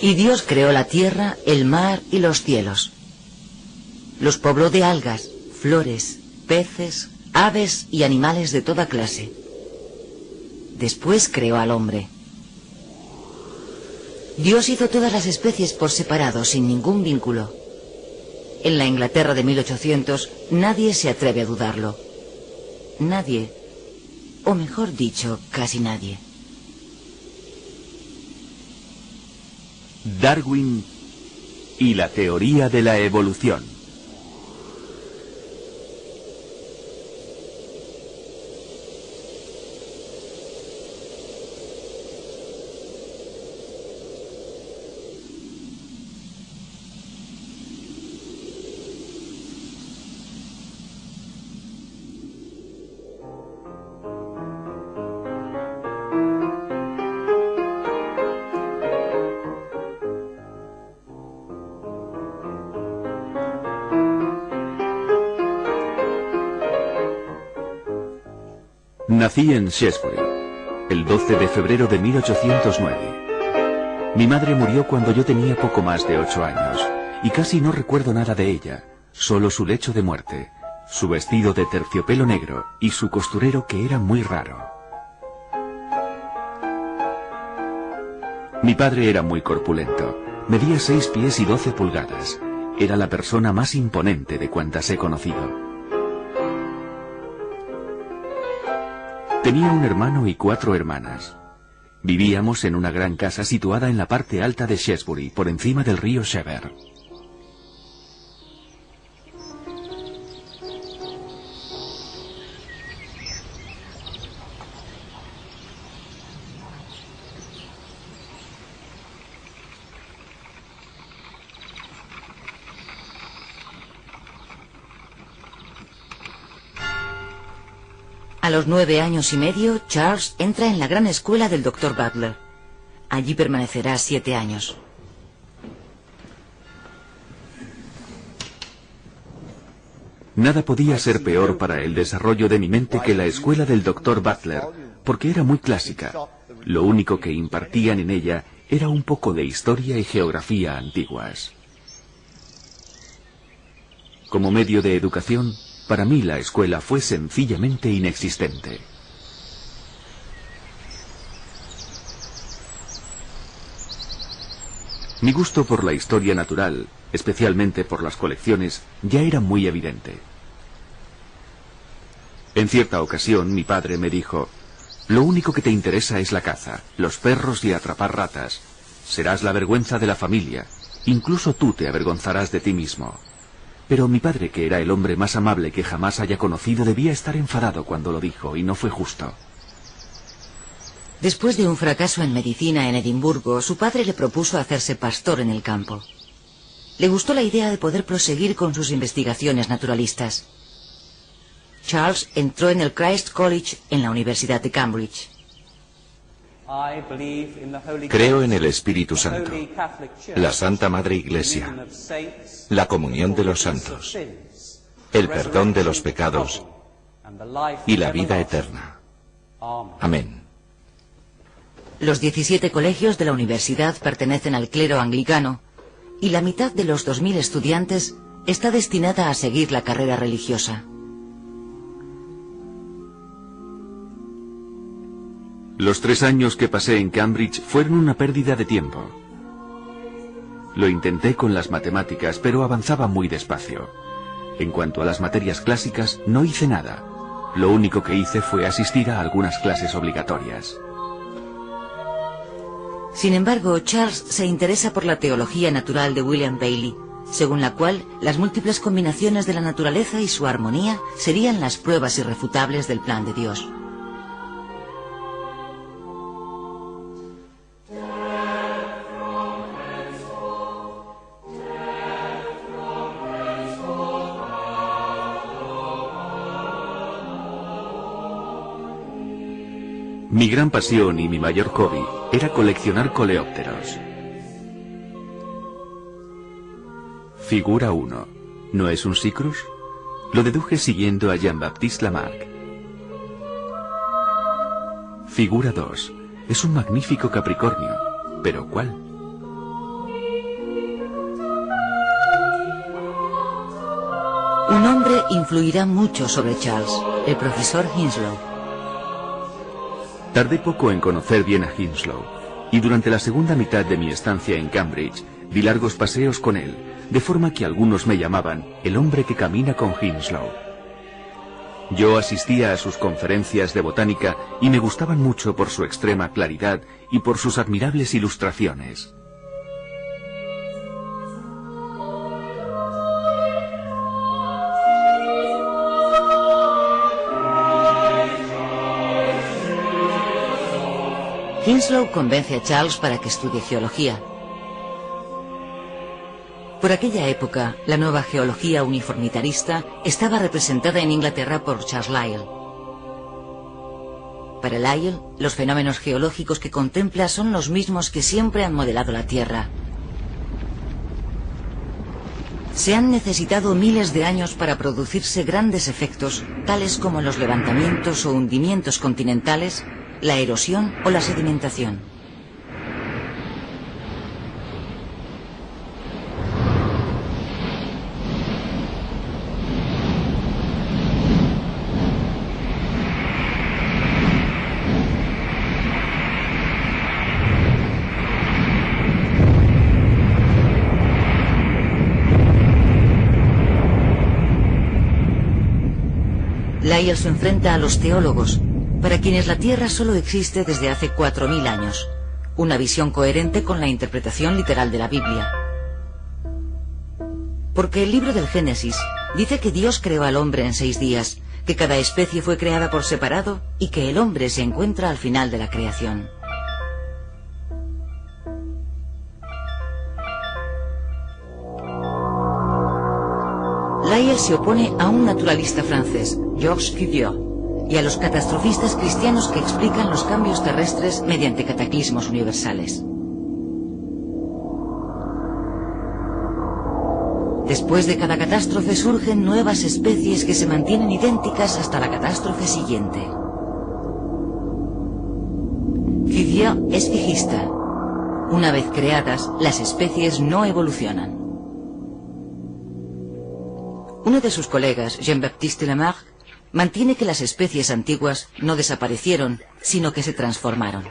Y Dios creó la tierra, el mar y los cielos. Los pobló de algas, flores, peces, aves y animales de toda clase. Después creó al hombre. Dios hizo todas las especies por separado, sin ningún vínculo. En la Inglaterra de 1800, nadie se atreve a dudarlo. Nadie, o mejor dicho, casi nadie. Darwin y la teoría de la evolución. Nací en Shrewsbury, el 12 de febrero de 1809. Mi madre murió cuando yo tenía poco más de 8 años, y casi no recuerdo nada de ella, solo su lecho de muerte, su vestido de terciopelo negro y su costurero que era muy raro. Mi padre era muy corpulento, medía 6 pies y 12 pulgadas, era la persona más imponente de cuantas he conocido. Tenía un hermano y 4 hermanas. Vivíamos en una gran casa situada en la parte alta de Shrewsbury, por encima del río Severn. A los 9 años y medio, Charles entra en la gran escuela del Dr. Butler. Allí permanecerá 7 años. Nada podía ser peor para el desarrollo de mi mente que la escuela del Dr. Butler, porque era muy clásica. Lo único que impartían en ella era un poco de historia y geografía antiguas. Como medio de educación, para mí la escuela fue sencillamente inexistente. Mi gusto por la historia natural, especialmente por las colecciones, ya era muy evidente. En cierta ocasión mi padre me dijo: «Lo único que te interesa es la caza, los perros y atrapar ratas. Serás la vergüenza de la familia, incluso tú te avergonzarás de ti mismo». Pero mi padre, que era el hombre más amable que jamás haya conocido, debía estar enfadado cuando lo dijo, y no fue justo. Después de un fracaso en medicina en Edimburgo, su padre le propuso hacerse pastor en el campo. Le gustó la idea de poder proseguir con sus investigaciones naturalistas. Charles entró en el Christ College en la Universidad de Cambridge. Creo en el Espíritu Santo, la Santa Madre Iglesia, la comunión de los santos, el perdón de los pecados y la vida eterna. Amén. Los 17 colegios de la universidad pertenecen al clero anglicano y la mitad de los 2000 estudiantes está destinada a seguir la carrera religiosa. Los 3 años que pasé en Cambridge fueron una pérdida de tiempo. Lo intenté con las matemáticas, pero avanzaba muy despacio. En cuanto a las materias clásicas, no hice nada. Lo único que hice fue asistir a algunas clases obligatorias. Sin embargo, Charles se interesa por la teología natural de William Bailey, según la cual las múltiples combinaciones de la naturaleza y su armonía serían las pruebas irrefutables del plan de Dios. Mi gran pasión y mi mayor hobby era coleccionar coleópteros. Figura 1. ¿No es un Cycrus? Lo deduje siguiendo a Jean-Baptiste Lamarck. Figura 2. Es un magnífico Capricornio. ¿Pero cuál? influirá mucho sobre Charles, el profesor Hinslow. Tardé poco en conocer bien a Hinslow, y durante la segunda mitad de mi estancia en Cambridge, di largos paseos con él, de forma que algunos me llamaban el hombre que camina con Hinslow. Yo asistía a sus conferencias de botánica y me gustaban mucho por su extrema claridad y por sus admirables ilustraciones. Hinslow convence a Charles para que estudie geología. Por aquella época, la nueva geología uniformitarista estaba representada en Inglaterra por Charles Lyell. Para Lyell, los fenómenos geológicos que contempla son los mismos que siempre han modelado la Tierra. Se han necesitado miles de años para producirse grandes efectos, tales como los levantamientos o hundimientos continentales, la erosión o la sedimentación. Lyell se enfrenta a los teólogos, para quienes la Tierra solo existe desde hace 4000 años, una visión coherente con la interpretación literal de la Biblia. Porque el libro del Génesis dice que Dios creó al hombre en 6 días, que cada especie fue creada por separado y que el hombre se encuentra al final de la creación. Lyell se opone a un naturalista francés, Georges Cuvier, y a los catastrofistas cristianos que explican los cambios terrestres mediante cataclismos universales. Después de cada catástrofe surgen nuevas especies que se mantienen idénticas hasta la catástrofe siguiente. Cuvier es fijista. Una vez creadas, las especies no evolucionan. Uno de sus colegas, Jean-Baptiste Lamarck, mantiene que las especies antiguas no desaparecieron, sino que se transformaron.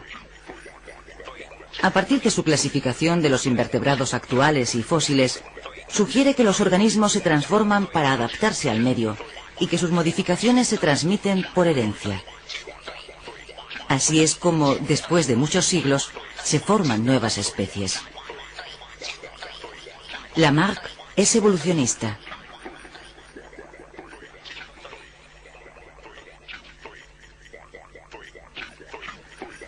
A partir de su clasificación de los invertebrados actuales y fósiles, sugiere que los organismos se transforman para adaptarse al medio y que sus modificaciones se transmiten por herencia. Así es como, después de muchos siglos, se forman nuevas especies. Lamarck es evolucionista.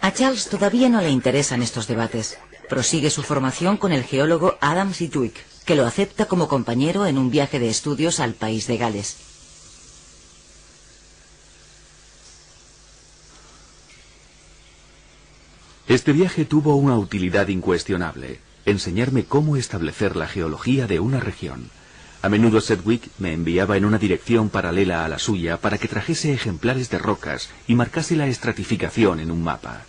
A Charles todavía no le interesan estos debates. Prosigue su formación con el geólogo Adam Sidgwick, que lo acepta como compañero en un viaje de estudios al país de Gales. Este viaje tuvo una utilidad incuestionable: enseñarme cómo establecer la geología de una región. A menudo Sedgwick me enviaba en una dirección paralela a la suya para que trajese ejemplares de rocas y marcase la estratificación en un mapa.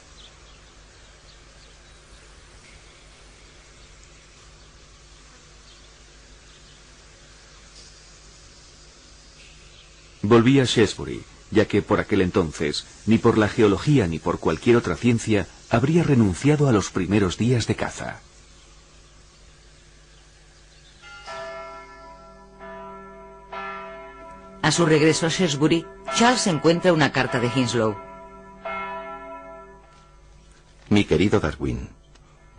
Volví a Shrewsbury, ya que por aquel entonces, ni por la geología ni por cualquier otra ciencia, habría renunciado a los primeros días de caza. A su regreso a Shrewsbury, Charles encuentra una carta de Hinslow. Mi querido Darwin,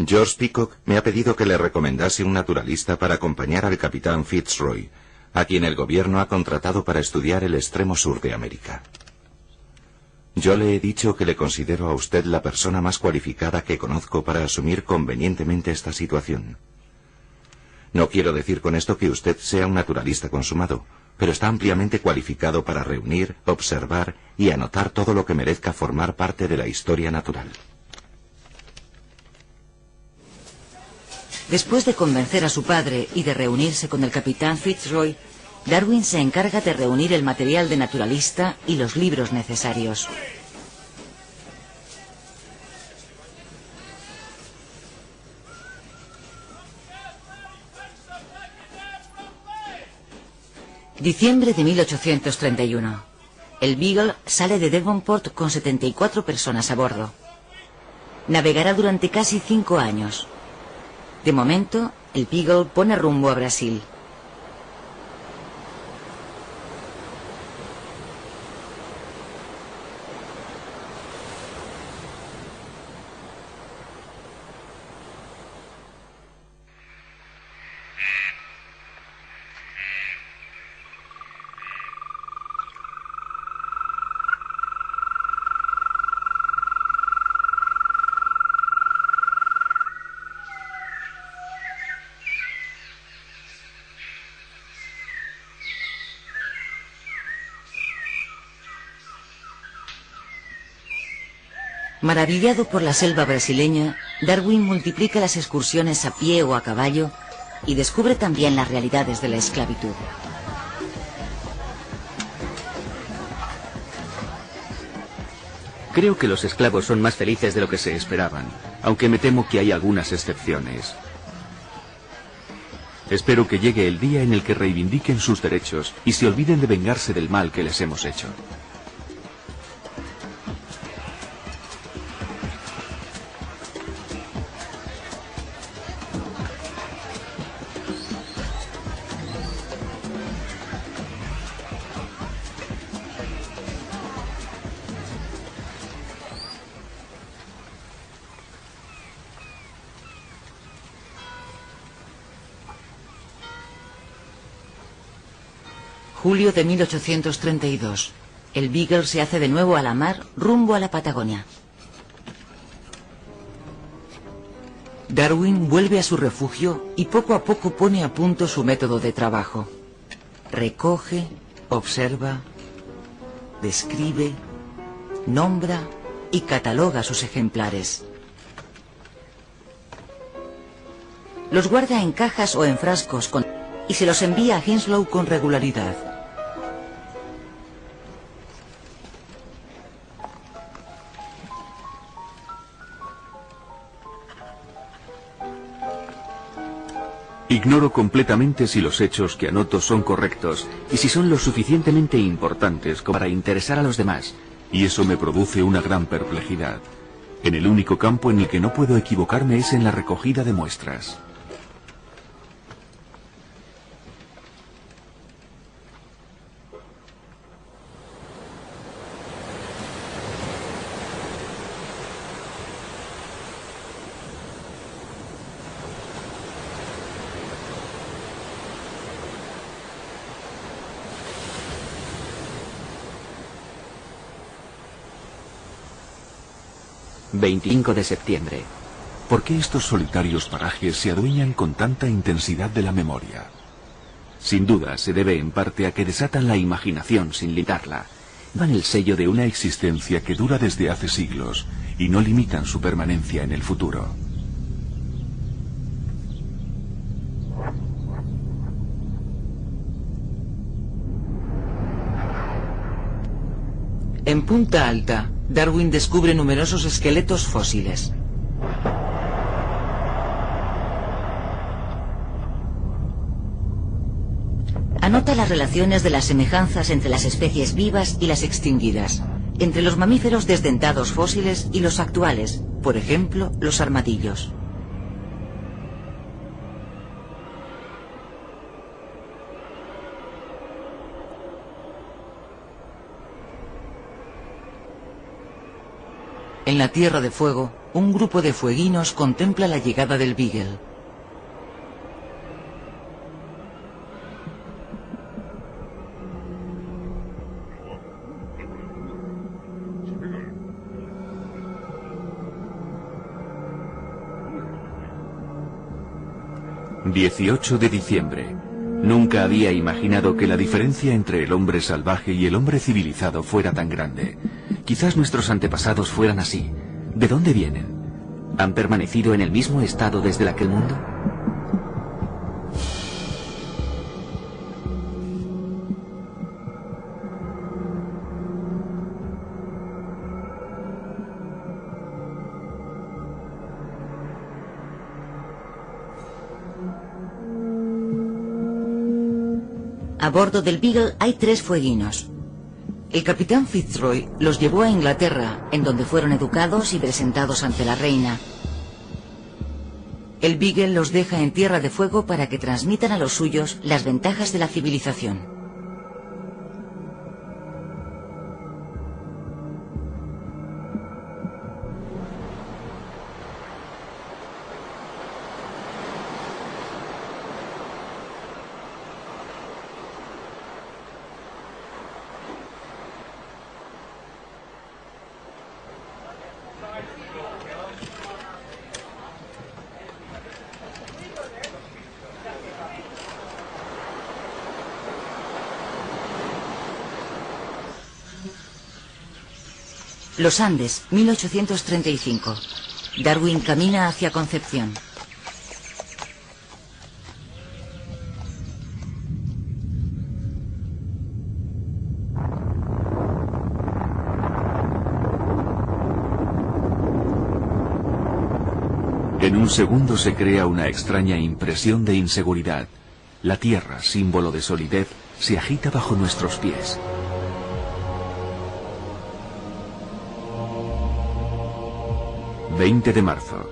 George Peacock me ha pedido que le recomendase un naturalista para acompañar al capitán Fitzroy, a quien el gobierno ha contratado para estudiar el extremo sur de América. Yo le he dicho que le considero a usted la persona más cualificada que conozco para asumir convenientemente esta situación. No quiero decir con esto que usted sea un naturalista consumado, pero está ampliamente cualificado para reunir, observar y anotar todo lo que merezca formar parte de la historia natural. Después de convencer a su padre y de reunirse con el capitán Fitzroy, Darwin se encarga de reunir el material de naturalista y los libros necesarios. Diciembre de 1831. El Beagle sale de Devonport con 74 personas a bordo. Navegará durante casi 5 años. De momento, el Beagle pone rumbo a Brasil. Maravillado por la selva brasileña, Darwin multiplica las excursiones a pie o a caballo y descubre también las realidades de la esclavitud. Creo que los esclavos son más felices de lo que se esperaban, aunque me temo que hay algunas excepciones. Espero que llegue el día en el que reivindiquen sus derechos y se olviden de vengarse del mal que les hemos hecho. Julio de 1832. El Beagle se hace de nuevo a la mar rumbo a la Patagonia. Darwin vuelve a su refugio y poco a poco pone a punto su método de trabajo. Recoge, observa, describe, nombra y cataloga sus ejemplares. Los guarda en cajas o en frascos y se los envía a Henslow con regularidad. Ignoro completamente si los hechos que anoto son correctos y si son lo suficientemente importantes como para interesar a los demás, y eso me produce una gran perplejidad. En el único campo en el que no puedo equivocarme es en la recogida de muestras. ...25 de septiembre. ¿Por qué estos solitarios parajes se adueñan con tanta intensidad de la memoria? Sin duda se debe en parte a que desatan la imaginación sin limitarla. Dan el sello de una existencia que dura desde hace siglos y no limitan su permanencia en el futuro. En Punta Alta, Darwin descubre numerosos esqueletos fósiles. Anota las relaciones de las semejanzas entre las especies vivas y las extinguidas, entre los mamíferos desdentados fósiles y los actuales, por ejemplo, los armadillos. En la Tierra de Fuego, un grupo de fueguinos contempla la llegada del Beagle. ...18 de diciembre... Nunca había imaginado que la diferencia entre el hombre salvaje y el hombre civilizado fuera tan grande. Quizás nuestros antepasados fueran así. ¿De dónde vienen? ¿Han permanecido en el mismo estado desde aquel mundo? A bordo del Beagle hay 3 fueguinos. El capitán Fitzroy los llevó a Inglaterra, en donde fueron educados y presentados ante la reina. El Beagle los deja en Tierra de Fuego para que transmitan a los suyos las ventajas de la civilización. Los Andes, 1835. Darwin camina hacia Concepción. En un segundo se crea una extraña impresión de inseguridad. La tierra, símbolo de solidez, se agita bajo nuestros pies. ...20 de marzo.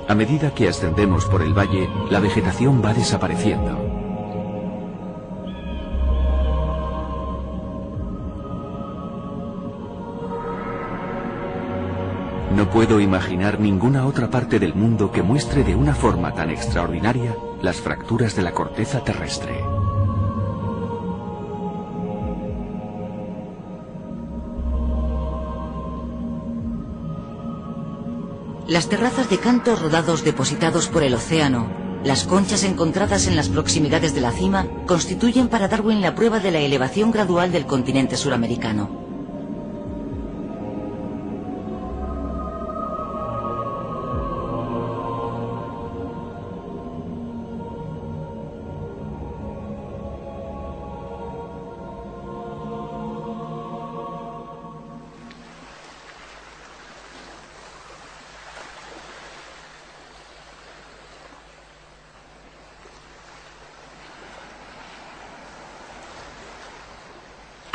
A medida que ascendemos por el valle, la vegetación va desapareciendo. No puedo imaginar ninguna otra parte del mundo que muestre de una forma tan extraordinaria las fracturas de la corteza terrestre. Las terrazas de cantos rodados depositados por el océano, las conchas encontradas en las proximidades de la cima, constituyen para Darwin la prueba de la elevación gradual del continente suramericano.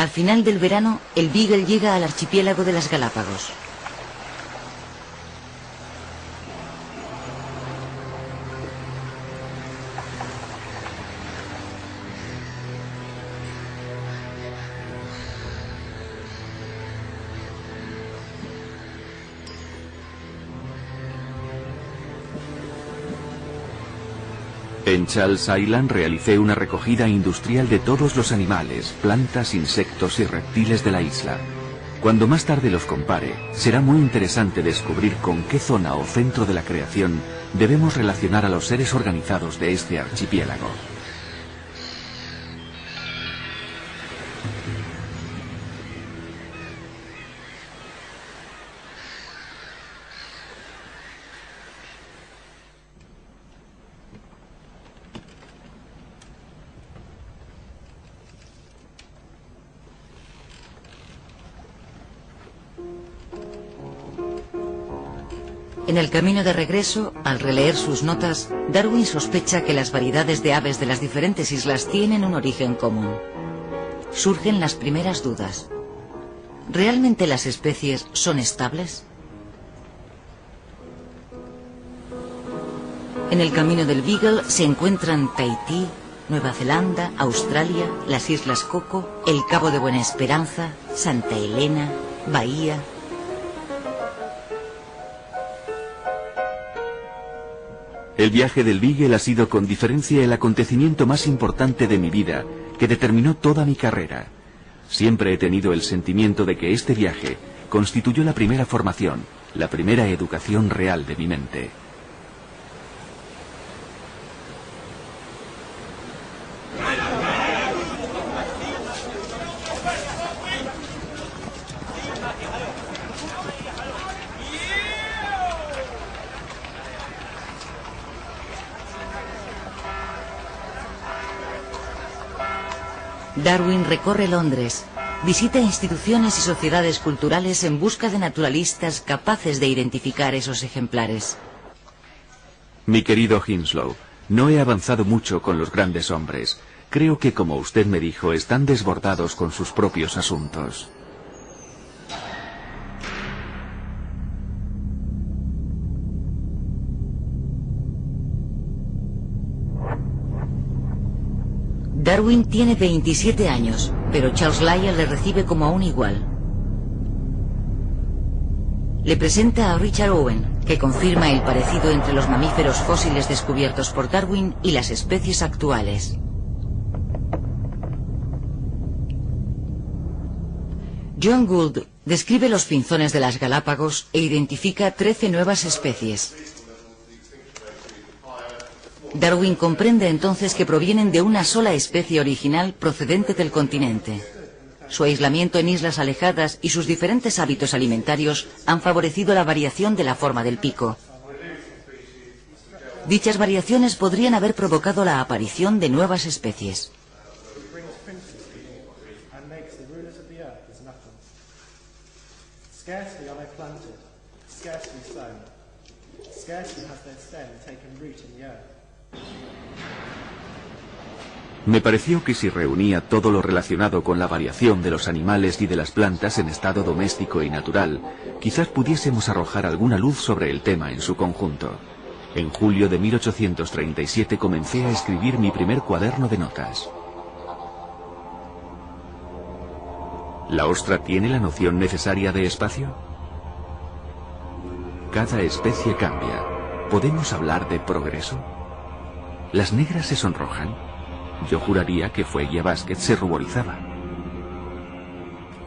Al final del verano, el Beagle llega al archipiélago de las Galápagos. En Charles Island realicé una recogida industrial de todos los animales, plantas, insectos y reptiles de la isla. Cuando más tarde los compare, será muy interesante descubrir con qué zona o centro de la creación debemos relacionar a los seres organizados de este archipiélago. En el camino de regreso, al releer sus notas, Darwin sospecha que las variedades de aves de las diferentes islas tienen un origen común. Surgen las primeras dudas. ¿Realmente las especies son estables? En el camino del Beagle se encuentran Tahití, Nueva Zelanda, Australia, las Islas Coco, el Cabo de Buena Esperanza, Santa Elena, Bahía. El viaje del Beagle ha sido con diferencia el acontecimiento más importante de mi vida, que determinó toda mi carrera. Siempre he tenido el sentimiento de que este viaje constituyó la primera formación, la primera educación real de mi mente. Darwin recorre Londres, visita instituciones y sociedades culturales en busca de naturalistas capaces de identificar esos ejemplares. Mi querido Hinslow, no he avanzado mucho con los grandes hombres. Creo que, como usted me dijo, están desbordados con sus propios asuntos. Darwin tiene 27 años, pero Charles Lyell le recibe como a un igual. Le presenta a Richard Owen, que confirma el parecido entre los mamíferos fósiles descubiertos por Darwin y las especies actuales. John Gould describe los pinzones de las Galápagos e identifica 13 nuevas especies. Darwin comprende entonces que provienen de una sola especie original procedente del continente. Su aislamiento en islas alejadas y sus diferentes hábitos alimentarios han favorecido la variación de la forma del pico. Dichas variaciones podrían haber provocado la aparición de nuevas especies. Me pareció que si reunía todo lo relacionado con la variación de los animales y de las plantas en estado doméstico y natural, quizás pudiésemos arrojar alguna luz sobre el tema en su conjunto. En julio de 1837 comencé a escribir mi primer cuaderno de notas. ¿La ostra tiene la noción necesaria de espacio? Cada especie cambia. ¿Podemos hablar de progreso? ¿Las negras se sonrojan? Yo juraría que Fueg y Vázquez se ruborizaba.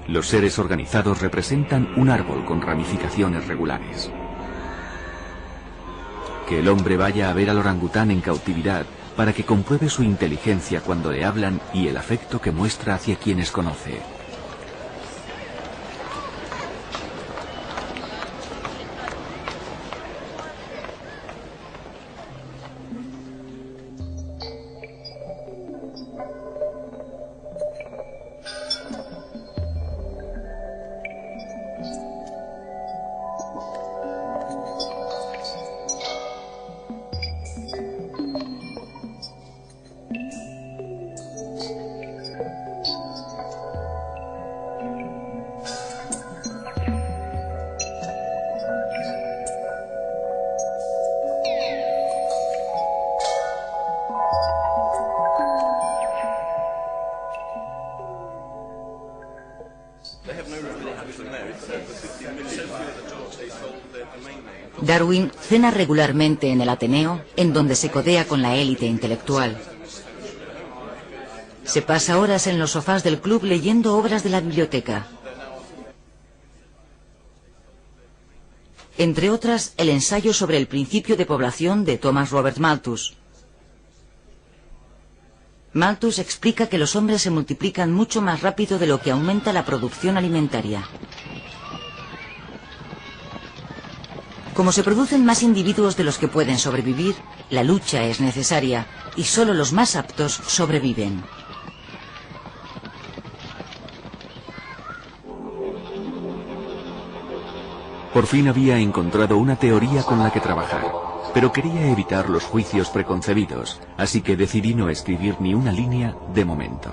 Los seres organizados representan un árbol con ramificaciones regulares. Que el hombre vaya a ver al orangután en cautividad para que compruebe su inteligencia cuando le hablan y el afecto que muestra hacia quienes conoce. Darwin cena regularmente en el Ateneo, en donde se codea con la élite intelectual. Se pasa horas en los sofás del club leyendo obras de la biblioteca. Entre otras, el ensayo sobre el principio de población de Thomas Robert Malthus. Malthus explica que los hombres se multiplican mucho más rápido de lo que aumenta la producción alimentaria. Como se producen más individuos de los que pueden sobrevivir, la lucha es necesaria y solo los más aptos sobreviven. Por fin había encontrado una teoría con la que trabajar, pero quería evitar los juicios preconcebidos, así que decidí no escribir ni una línea de momento.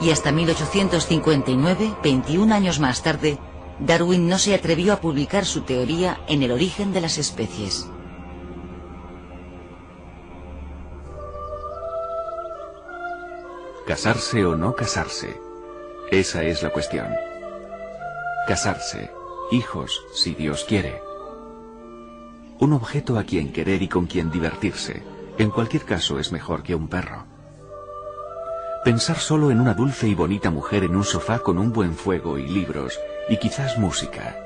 Y hasta 1859, 21 años más tarde, Darwin no se atrevió a publicar su teoría en El origen de las especies. ¿Casarse o no casarse? Esa es la cuestión. Casarse, hijos, si Dios quiere. Un objeto a quien querer y con quien divertirse. En cualquier caso es mejor que un perro. Pensar solo en una dulce y bonita mujer en un sofá con un buen fuego y libros, y quizás música.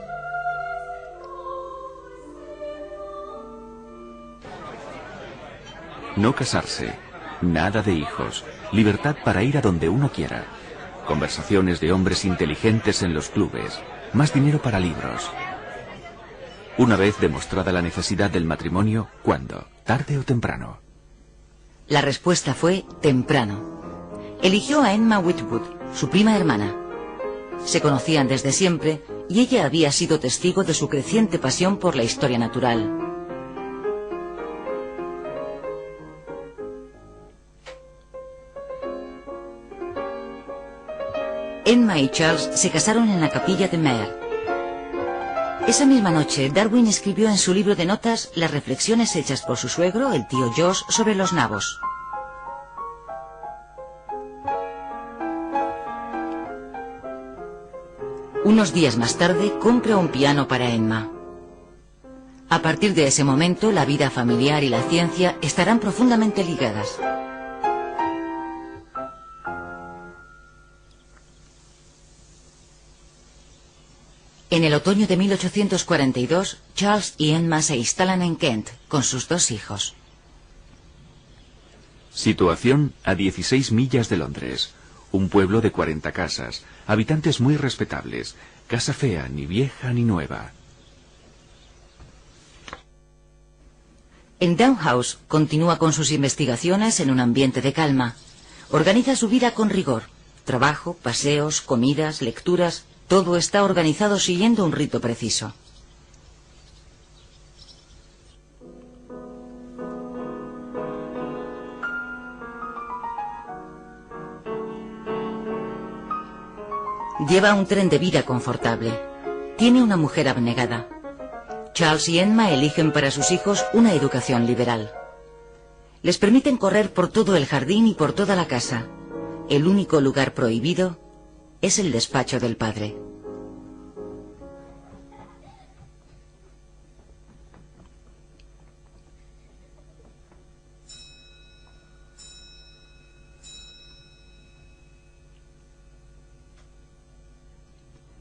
No casarse, nada de hijos, libertad para ir a donde uno quiera. Conversaciones de hombres inteligentes en los clubes, más dinero para libros. Una vez demostrada la necesidad del matrimonio, ¿cuándo? ¿Tarde o temprano? La respuesta fue temprano. Eligió a Emma Whitwood, su prima hermana. Se conocían desde siempre y ella había sido testigo de su creciente pasión por la historia natural. Emma y Charles se casaron en la capilla de Meer. Esa misma noche, Darwin escribió en su libro de notas las reflexiones hechas por su suegro, el tío Josh, sobre los nabos. Unos días más tarde, compra un piano para Emma. A partir de ese momento, la vida familiar y la ciencia estarán profundamente ligadas. En el otoño de 1842, Charles y Emma se instalan en Kent con sus 2 hijos. Situación a 16 millas de Londres. Un pueblo de 40 casas, habitantes muy respetables, casa fea, ni vieja ni nueva. En Downhouse continúa con sus investigaciones en un ambiente de calma. Organiza su vida con rigor. Trabajo, paseos, comidas, lecturas, todo está organizado siguiendo un rito preciso. Lleva un tren de vida confortable. Tiene una mujer abnegada. Charles y Emma eligen para sus hijos una educación liberal. Les permiten correr por todo el jardín y por toda la casa. El único lugar prohibido es el despacho del padre.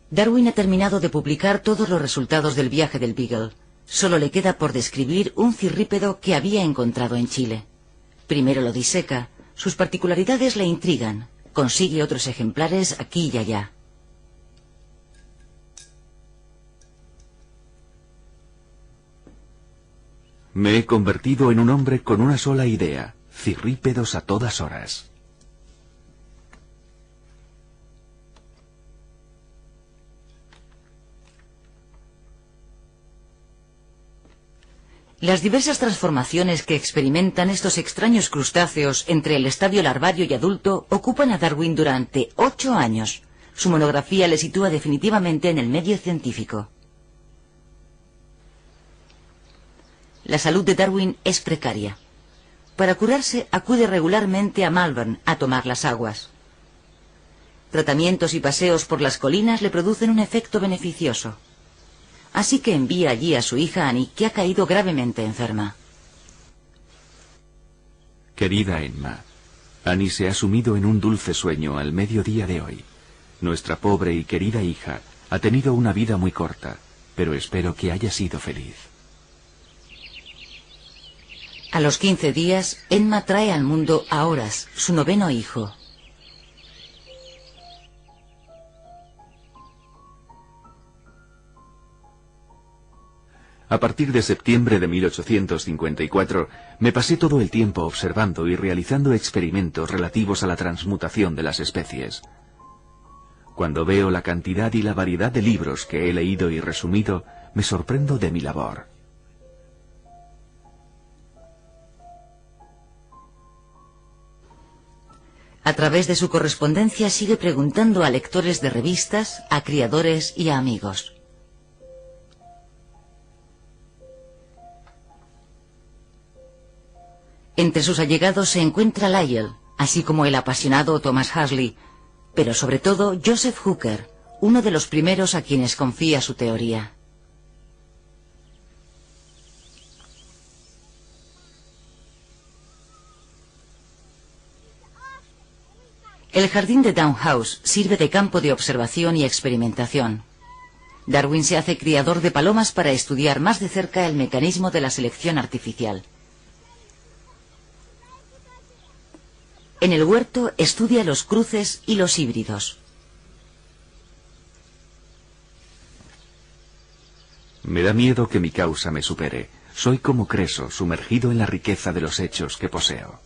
Darwin ha terminado de publicar todos los resultados del viaje del Beagle. Solo le queda por describir un cirrípedo que había encontrado en Chile. Primero lo diseca. Sus particularidades le intrigan. Consigue otros ejemplares aquí y allá. Me he convertido en un hombre con una sola idea: cirrípedos a todas horas. Las diversas transformaciones que experimentan estos extraños crustáceos entre el estadio larvario y adulto ocupan a Darwin durante 8 años. Su monografía le sitúa definitivamente en el medio científico. La salud de Darwin es precaria. Para curarse acude regularmente a Malvern a tomar las aguas. Tratamientos y paseos por las colinas le producen un efecto beneficioso. Así que envía allí a su hija Annie, que ha caído gravemente enferma. Querida Emma, Annie se ha sumido en un dulce sueño al mediodía de hoy. Nuestra pobre y querida hija ha tenido una vida muy corta, pero espero que haya sido feliz. A los 15 días, Emma trae al mundo a Horace, su 9º hijo. A partir de septiembre de 1854, me pasé todo el tiempo observando y realizando experimentos relativos a la transmutación de las especies. Cuando veo la cantidad y la variedad de libros que he leído y resumido, me sorprendo de mi labor. A través de su correspondencia sigue preguntando a lectores de revistas, a criadores y a amigos. Entre sus allegados se encuentra Lyell, así como el apasionado Thomas Huxley, pero sobre todo Joseph Hooker, uno de los primeros a quienes confía su teoría. El jardín de Downhouse sirve de campo de observación y experimentación. Darwin se hace criador de palomas para estudiar más de cerca el mecanismo de la selección artificial. En el huerto estudia los cruces y los híbridos. Me da miedo que mi causa me supere. Soy como Creso, sumergido en la riqueza de los hechos que poseo.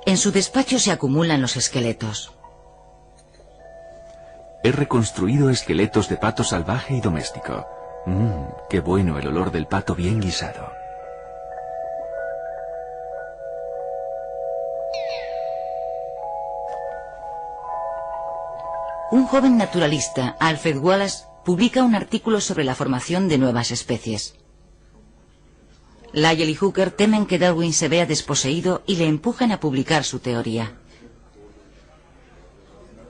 En su despacho se acumulan los esqueletos. He reconstruido esqueletos de pato salvaje y doméstico. Qué bueno el olor del pato bien guisado. Un joven naturalista, Alfred Wallace, publica un artículo sobre la formación de nuevas especies. Lyell y Hooker temen que Darwin se vea desposeído y le empujan a publicar su teoría.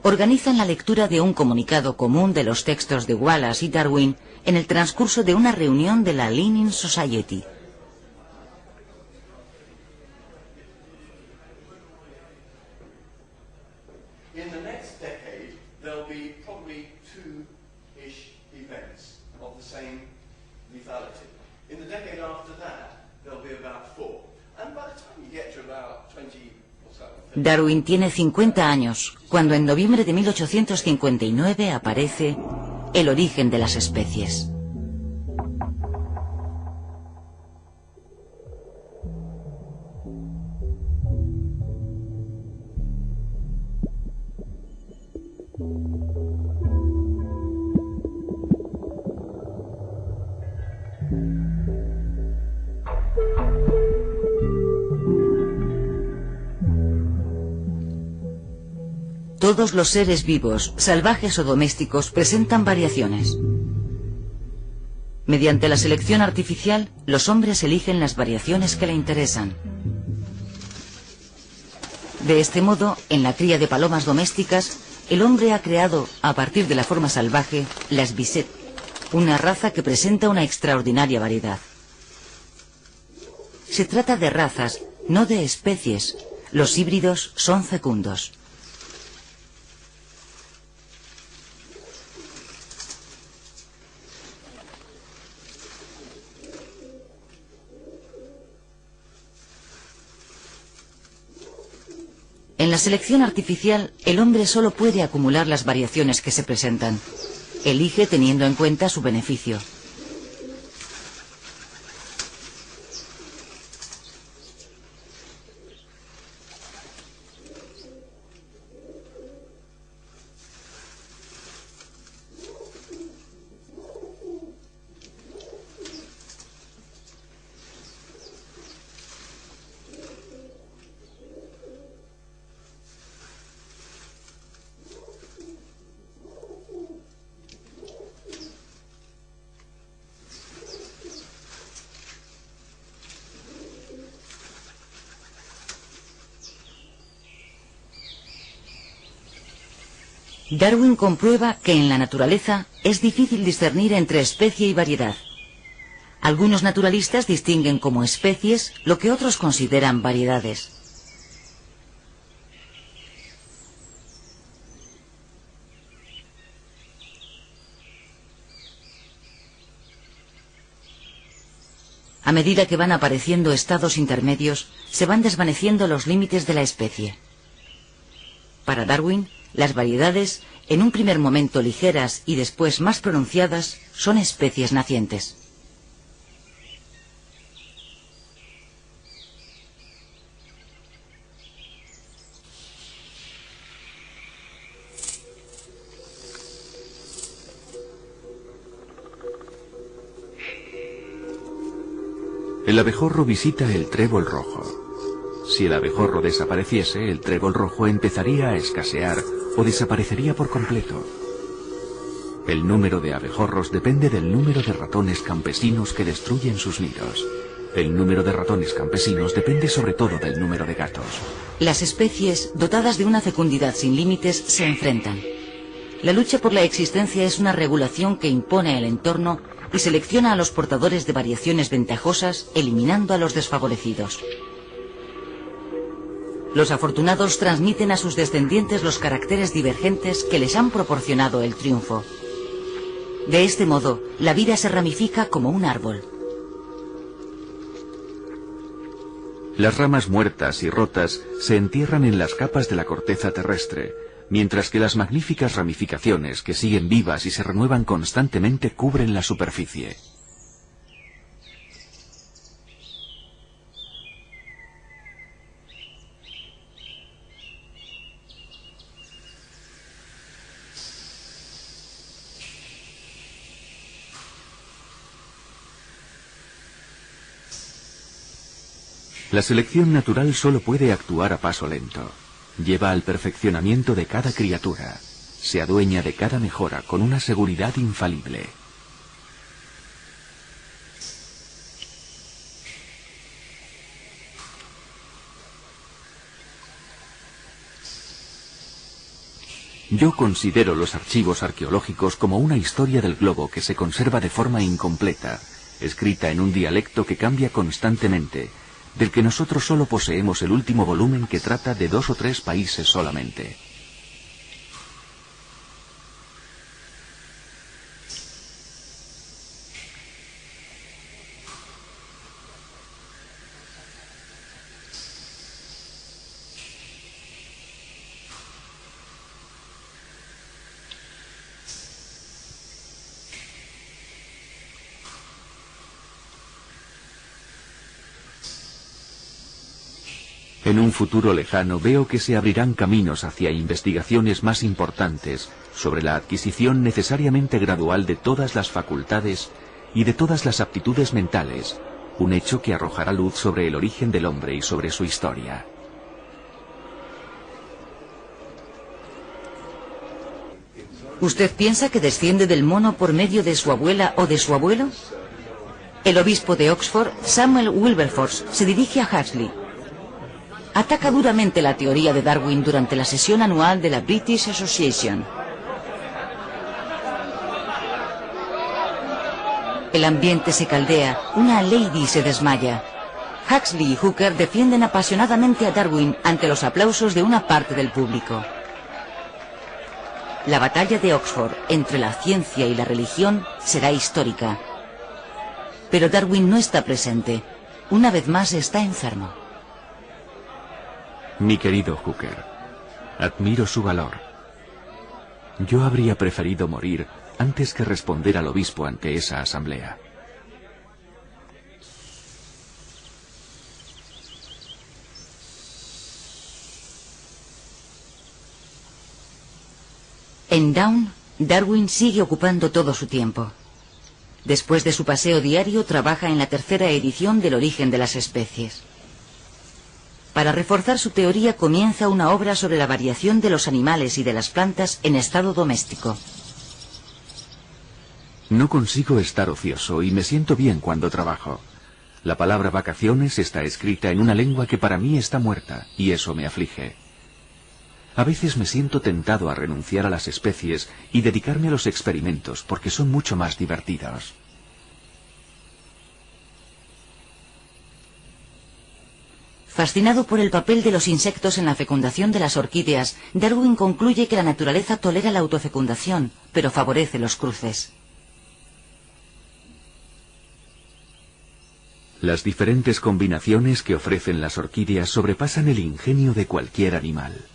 Organizan la lectura de un comunicado común de los textos de Wallace y Darwin en el transcurso de una reunión de la Linnean Society. Darwin tiene 50 años, cuando en noviembre de 1859 aparece El origen de las especies. Todos los seres vivos, salvajes o domésticos, presentan variaciones. Mediante la selección artificial, los hombres eligen las variaciones que le interesan. De este modo, en la cría de palomas domésticas, el hombre ha creado, a partir de la forma salvaje, las Bisset, una raza que presenta una extraordinaria variedad. Se trata de razas, no de especies. Los híbridos son fecundos. En la selección artificial, el hombre solo puede acumular las variaciones que se presentan. Elige teniendo en cuenta su beneficio. Darwin comprueba que en la naturaleza es difícil discernir entre especie y variedad. Algunos naturalistas distinguen como especies lo que otros consideran variedades. A medida que van apareciendo estados intermedios, se van desvaneciendo los límites de la especie. Para Darwin, las variedades, en un primer momento ligeras y después más pronunciadas, son especies nacientes. El abejorro visita el trébol rojo. Si el abejorro desapareciese, el trébol rojo empezaría a escasear o desaparecería por completo. El número de abejorros depende del número de ratones campesinos que destruyen sus nidos. El número de ratones campesinos depende sobre todo del número de gatos. Las especies, dotadas de una fecundidad sin límites, se enfrentan. La lucha por la existencia es una regulación que impone el entorno y selecciona a los portadores de variaciones ventajosas, eliminando a los desfavorecidos. Los afortunados transmiten a sus descendientes los caracteres divergentes que les han proporcionado el triunfo. De este modo, la vida se ramifica como un árbol. Las ramas muertas y rotas se entierran en las capas de la corteza terrestre, mientras que las magníficas ramificaciones que siguen vivas y se renuevan constantemente cubren la superficie. La selección natural solo puede actuar a paso lento. Lleva al perfeccionamiento de cada criatura. Se adueña de cada mejora con una seguridad infalible. Yo considero los archivos arqueológicos como una historia del globo que se conserva de forma incompleta, escrita en un dialecto que cambia constantemente, del que nosotros solo poseemos el último volumen que trata de 2 o 3 países solamente. En un futuro lejano veo que se abrirán caminos hacia investigaciones más importantes sobre la adquisición necesariamente gradual de todas las facultades y de todas las aptitudes mentales, un hecho que arrojará luz sobre el origen del hombre y sobre su historia. ¿Usted piensa que desciende del mono por medio de su abuela o de su abuelo? El obispo de Oxford, Samuel Wilberforce, se dirige a Huxley. Ataca duramente la teoría de Darwin durante la sesión anual de la British Association. El ambiente se caldea, una lady se desmaya. Huxley y Hooker defienden apasionadamente a Darwin ante los aplausos de una parte del público. La batalla de Oxford entre la ciencia y la religión será histórica. Pero Darwin no está presente. Una vez más está enfermo. Mi querido Hooker, admiro su valor. Yo habría preferido morir antes que responder al obispo ante esa asamblea. En Down, Darwin sigue ocupando todo su tiempo. Después de su paseo diario, trabaja en la 3ª edición del origen de las especies. Para reforzar su teoría comienza una obra sobre la variación de los animales y de las plantas en estado doméstico. No consigo estar ocioso y me siento bien cuando trabajo. La palabra vacaciones está escrita en una lengua que para mí está muerta, y eso me aflige. A veces me siento tentado a renunciar a las especies y dedicarme a los experimentos porque son mucho más divertidos. Fascinado por el papel de los insectos en la fecundación de las orquídeas, Darwin concluye que la naturaleza tolera la autofecundación, pero favorece los cruces. Las diferentes combinaciones que ofrecen las orquídeas sobrepasan el ingenio de cualquier animal.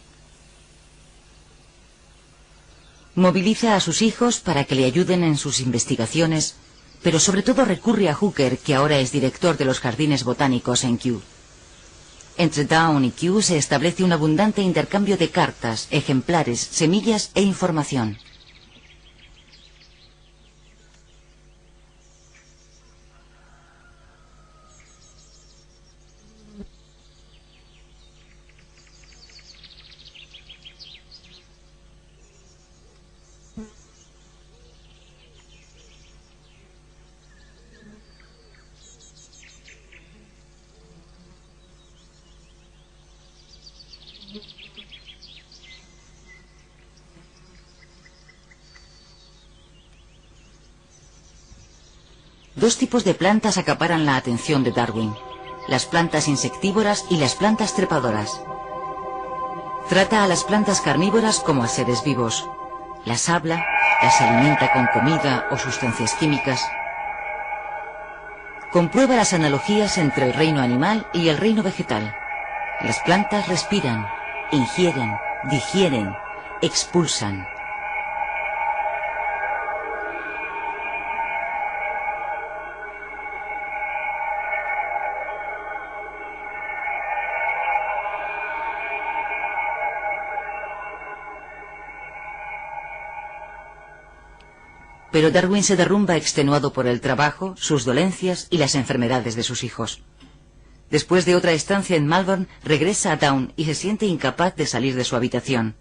Moviliza a sus hijos para que le ayuden en sus investigaciones, pero sobre todo recurre a Hooker, que ahora es director de los jardines botánicos en Kew. Entre Down y Kew se establece un abundante intercambio de cartas, ejemplares, semillas e información. Dos tipos de plantas acaparan la atención de Darwin: las plantas insectívoras y las plantas trepadoras. Trata a las plantas carnívoras como a seres vivos. Las habla, las alimenta con comida o sustancias químicas. Comprueba las analogías entre el reino animal y el reino vegetal. Las plantas respiran, ingieren, digieren, expulsan. Pero Darwin se derrumba extenuado por el trabajo, sus dolencias y las enfermedades de sus hijos. Después de otra estancia en Malvern, regresa a Down y se siente incapaz de salir de su habitación.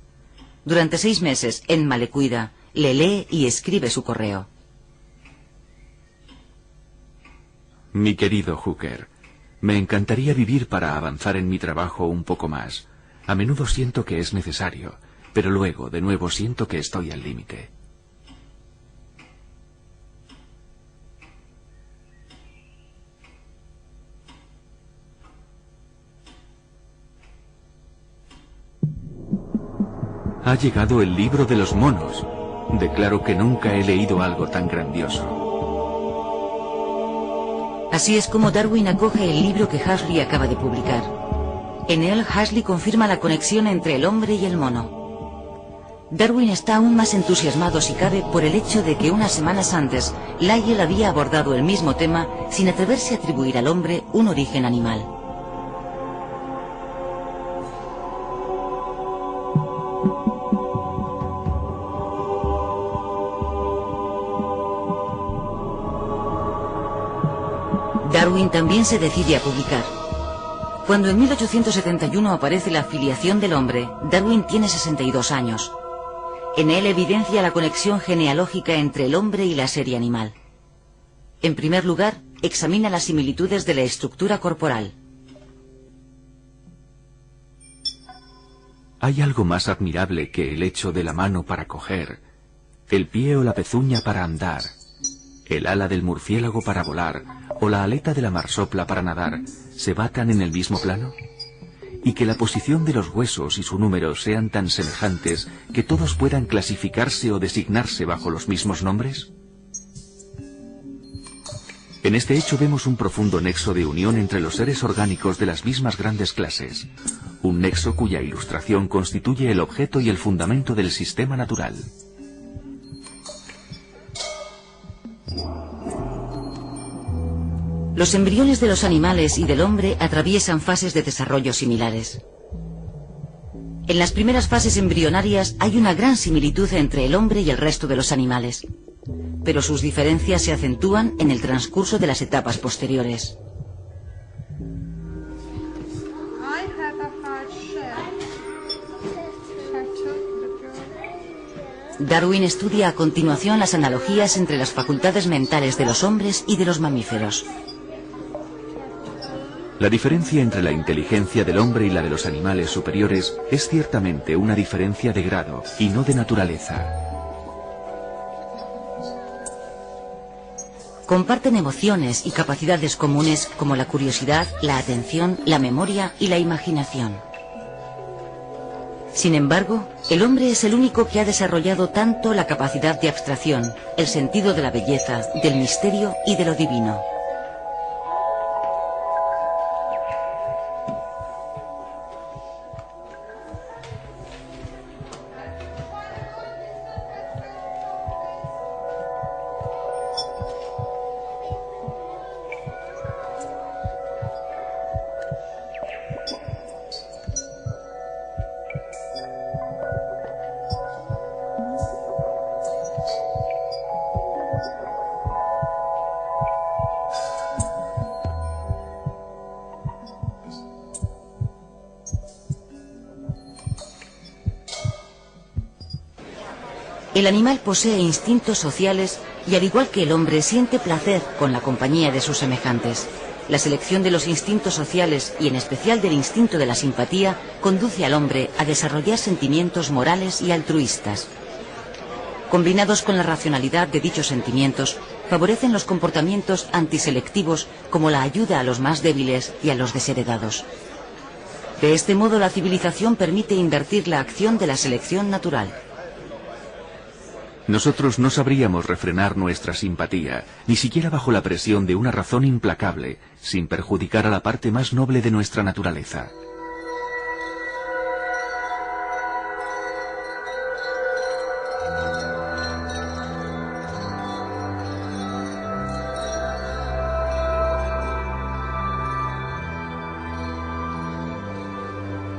Durante 6 meses, Emma le cuida, le lee y escribe su correo. Mi querido Hooker, me encantaría vivir para avanzar en mi trabajo un poco más. A menudo siento que es necesario, pero luego, de nuevo, siento que estoy al límite. Ha llegado el libro de los monos. Declaro que nunca he leído algo tan grandioso. Así es como Darwin acoge el libro que Huxley acaba de publicar. En él, Huxley confirma la conexión entre el hombre y el mono. Darwin está aún más entusiasmado, si cabe, por el hecho de que unas semanas antes, Lyell había abordado el mismo tema sin atreverse a atribuir al hombre un origen animal. Darwin también se decide a publicar. Cuando en 1871 aparece La filiación del hombre, Darwin tiene 62 años. En él evidencia la conexión genealógica entre el hombre y la serie animal. En primer lugar, examina las similitudes de la estructura corporal. ¿Hay algo más admirable que el hecho de la mano para coger, el pie o la pezuña para andar, el ala del murciélago para volar o la aleta de la marsopla para nadar se batan en el mismo plano? ¿Y que la posición de los huesos y su número sean tan semejantes que todos puedan clasificarse o designarse bajo los mismos nombres? En este hecho vemos un profundo nexo de unión entre los seres orgánicos de las mismas grandes clases, un nexo cuya ilustración constituye el objeto y el fundamento del sistema natural. Los embriones de los animales y del hombre atraviesan fases de desarrollo similares. En las primeras fases embrionarias hay una gran similitud entre el hombre y el resto de los animales, pero sus diferencias se acentúan en el transcurso de las etapas posteriores. Darwin estudia a continuación las analogías entre las facultades mentales de los hombres y de los mamíferos. La diferencia entre la inteligencia del hombre y la de los animales superiores es ciertamente una diferencia de grado y no de naturaleza. Comparten emociones y capacidades comunes como la curiosidad, la atención, la memoria y la imaginación. Sin embargo, el hombre es el único que ha desarrollado tanto la capacidad de abstracción, el sentido de la belleza, del misterio y de lo divino. El animal posee instintos sociales y, al igual que el hombre, siente placer con la compañía de sus semejantes. La selección de los instintos sociales, y en especial del instinto de la simpatía, conduce al hombre a desarrollar sentimientos morales y altruistas. Combinados con la racionalidad de dichos sentimientos, favorecen los comportamientos antiselectivos como la ayuda a los más débiles y a los desheredados. De este modo, la civilización permite invertir la acción de la selección natural. Nosotros no sabríamos refrenar nuestra simpatía, ni siquiera bajo la presión de una razón implacable, sin perjudicar a la parte más noble de nuestra naturaleza.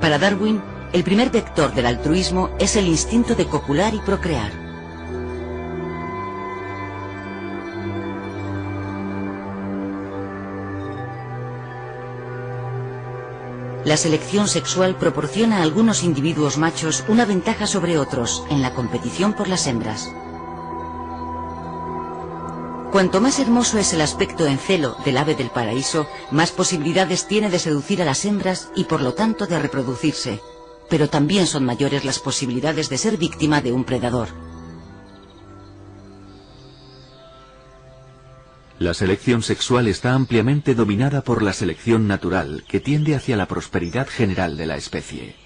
Para Darwin, el primer vector del altruismo es el instinto de copular y procrear. La selección sexual proporciona a algunos individuos machos una ventaja sobre otros en la competición por las hembras. Cuanto más hermoso es el aspecto en celo del ave del paraíso, más posibilidades tiene de seducir a las hembras y por lo tanto de reproducirse, pero también son mayores las posibilidades de ser víctima de un predador. La selección sexual está ampliamente dominada por la selección natural, que tiende hacia la prosperidad general de la especie.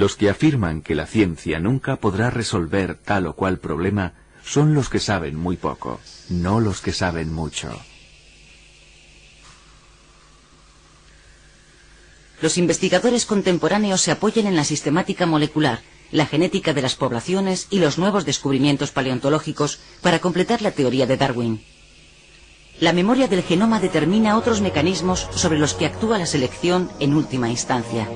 Los que afirman que la ciencia nunca podrá resolver tal o cual problema son los que saben muy poco, no los que saben mucho. Los investigadores contemporáneos se apoyan en la sistemática molecular, la genética de las poblaciones y los nuevos descubrimientos paleontológicos para completar la teoría de Darwin. La memoria del genoma determina otros mecanismos sobre los que actúa la selección en última instancia.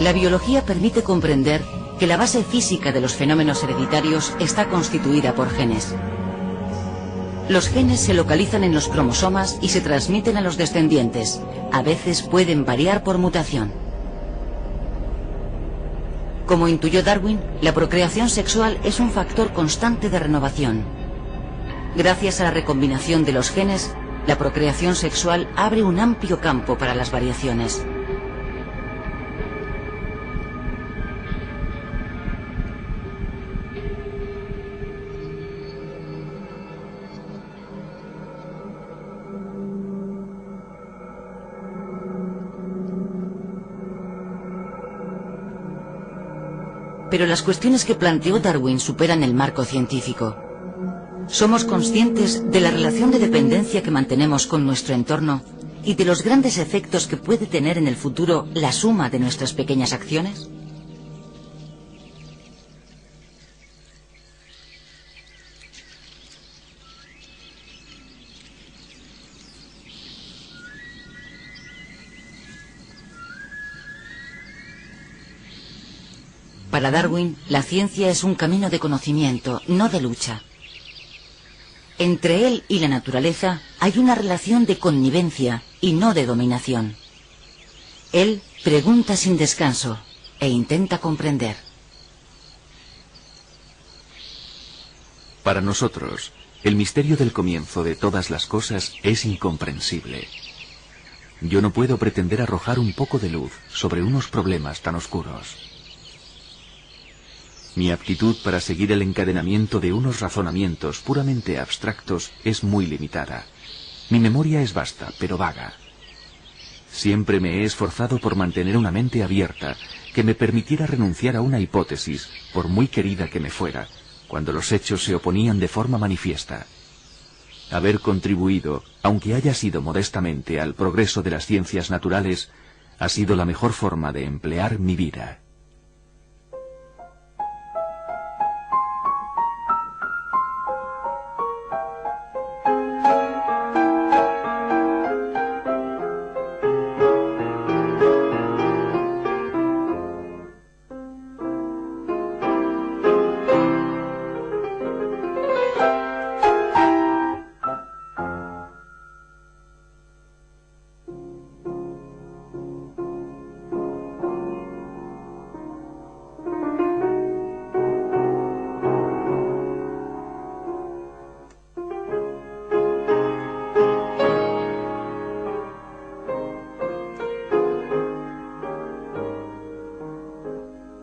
La biología permite comprender que la base física de los fenómenos hereditarios está constituida por genes. Los genes se localizan en los cromosomas y se transmiten a los descendientes. A veces pueden variar por mutación. Como intuyó Darwin, la procreación sexual es un factor constante de renovación. Gracias a la recombinación de los genes, la procreación sexual abre un amplio campo para las variaciones. Pero las cuestiones que planteó Darwin superan el marco científico. Somos conscientes de la relación de dependencia que mantenemos con nuestro entorno y de los grandes efectos que puede tener en el futuro la suma de nuestras pequeñas acciones. Para Darwin, la ciencia es un camino de conocimiento, no de lucha. Entre él y la naturaleza hay una relación de connivencia y no de dominación. Él pregunta sin descanso e intenta comprender. Para nosotros, el misterio del comienzo de todas las cosas es incomprensible. Yo no puedo pretender arrojar un poco de luz sobre unos problemas tan oscuros. Mi aptitud para seguir el encadenamiento de unos razonamientos puramente abstractos es muy limitada. Mi memoria es vasta, pero vaga. Siempre me he esforzado por mantener una mente abierta que me permitiera renunciar a una hipótesis, por muy querida que me fuera, cuando los hechos se oponían de forma manifiesta. Haber contribuido, aunque haya sido modestamente, al progreso de las ciencias naturales, ha sido la mejor forma de emplear mi vida.